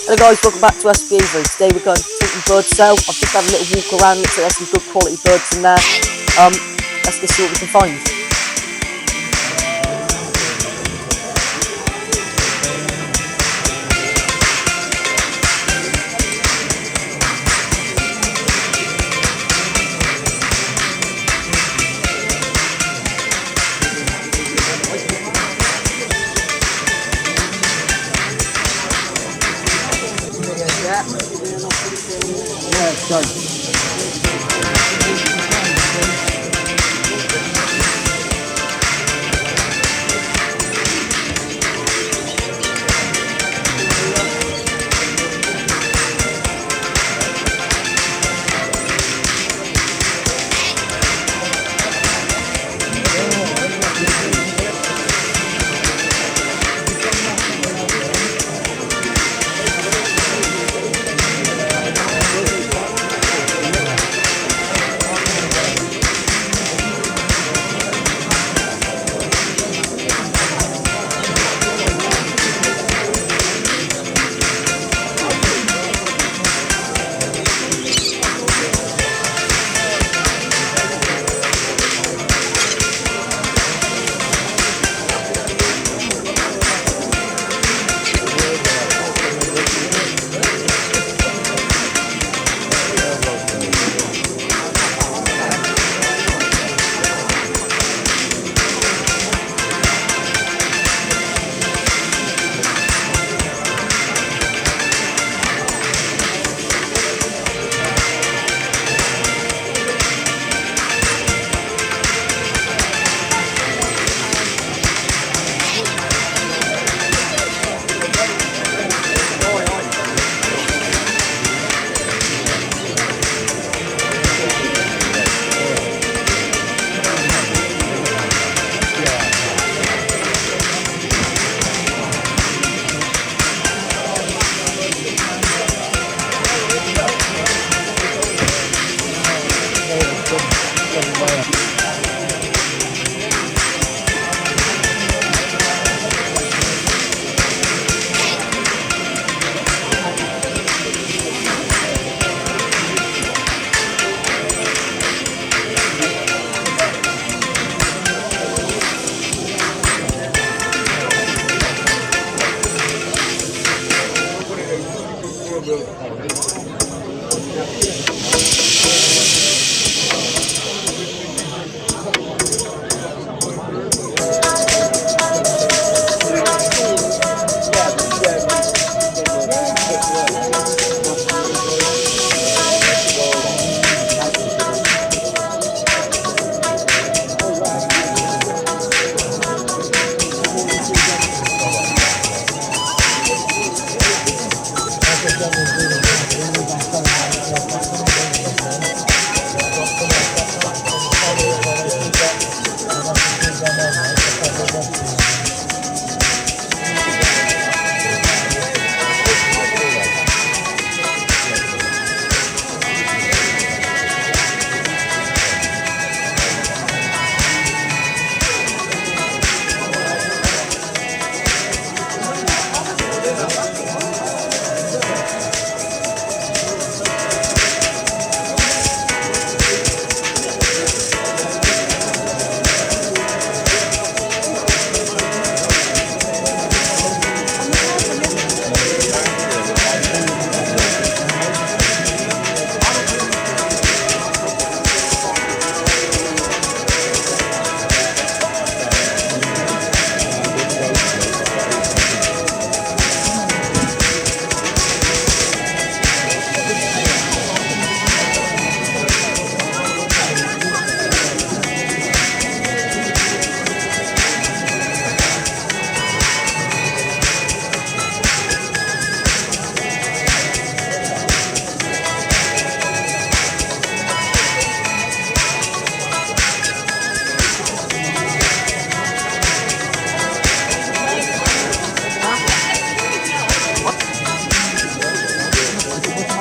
Hello guys, welcome back to SB Avery. Today we're going to Taunton Bird Sale. I've just had a little walk around, looks like there's some good quality birds in there. Let's go see what we can find. Yeah, it's done.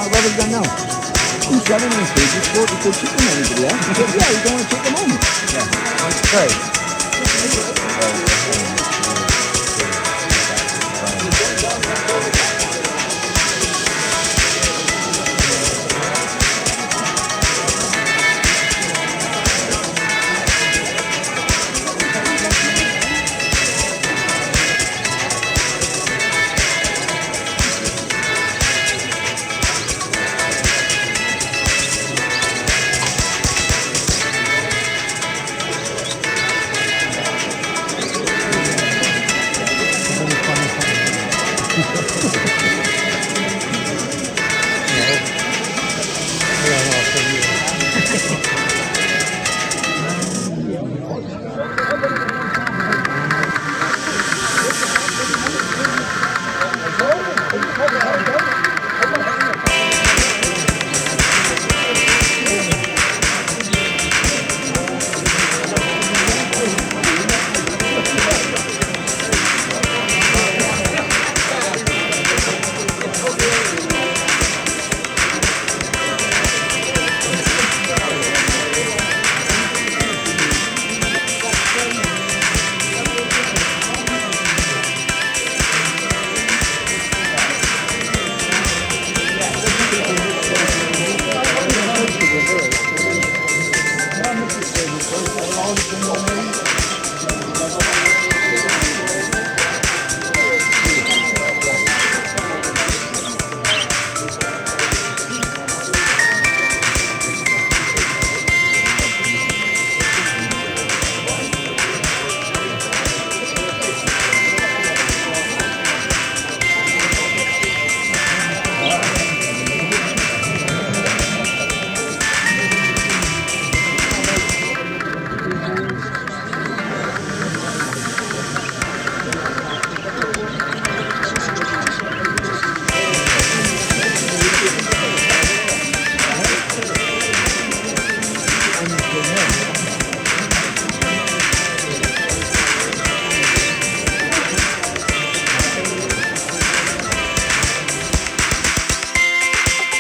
Brother's done now. Who's selling these things? It's 40 quid chicken anybody, yeah? He said, yeah, you don't want to take them home. Yeah. That's great.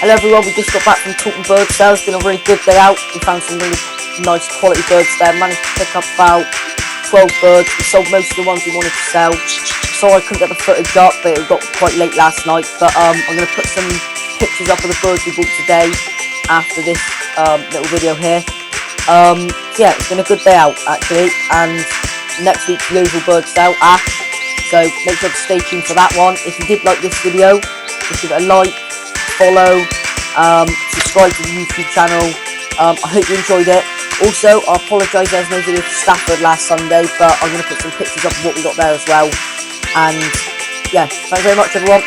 Hello everyone, we just got back from Taunton Bird Sale. It's been a really good day out. We found some really nice quality birds there. Managed to pick up about 12 birds. We sold most of the ones we wanted to sell. Sorry I couldn't get the footage up, but it got quite late last night. But I'm going to put some pictures up of the birds we bought today after this little video here. So yeah, it's been a good day out actually, and next week's the usual bird sale, Ash. So make sure to stay tuned for that one. If you did like this video, just give it a like, follow, subscribe to the YouTube channel. I hope you enjoyed it. Also, I apologise there's no video for Stafford last Sunday, but I'm going to put some pictures up of what we got there as well. And yeah, thanks very much everyone.